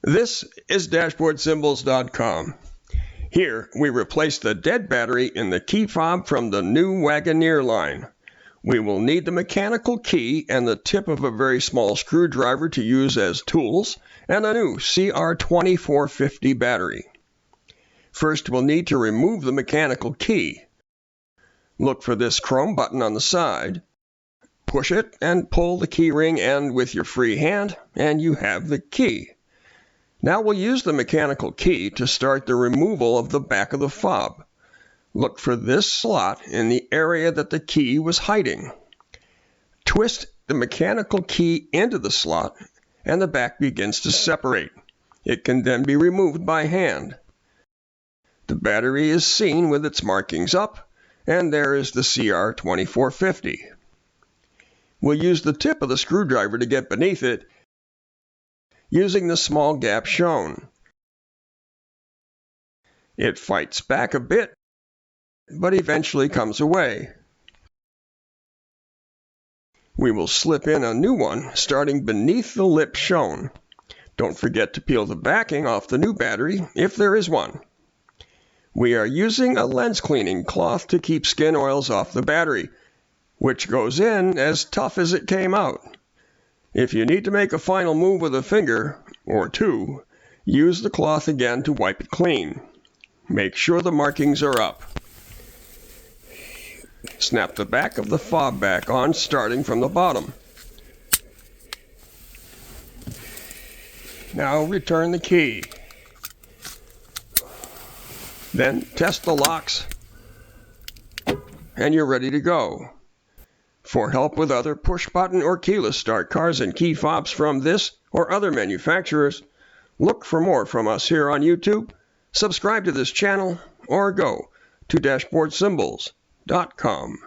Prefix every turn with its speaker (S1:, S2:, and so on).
S1: This is DashboardSymbols.com. Here, we replace the dead battery in the key fob from the new Wagoneer line. We will need the mechanical key and the tip of a very small screwdriver to use as tools, and a new CR2450 battery. First, we'll need to remove the mechanical key. Look for this chrome button on the side. Push it and pull the key ring end with your free hand, and you have the key. Now we'll use the mechanical key to start the removal of the back of the fob. Look for this slot in the area that the key was hiding. Twist the mechanical key into the slot, and the back begins to separate. It can then be removed by hand. The battery is seen with its markings up, and there is the CR2450. We'll use the tip of the screwdriver to get beneath it, using the small gap shown. It fights back a bit, but eventually comes away. We will slip in a new one, starting beneath the lip shown. Don't forget to peel the backing off the new battery, if there is one. We are using a lens cleaning cloth to keep skin oils off the battery, which goes in as tough as it came out. If you need to make a final move with a finger, or two, use the cloth again to wipe it clean. Make sure the markings are up. Snap the back of the fob back on, starting from the bottom. Now return the key. Then test the locks, and you're ready to go. For help with other push-button or keyless start cars and key fobs from this or other manufacturers, look for more from us here on YouTube, subscribe to this channel, or go to DashboardSymbols.com.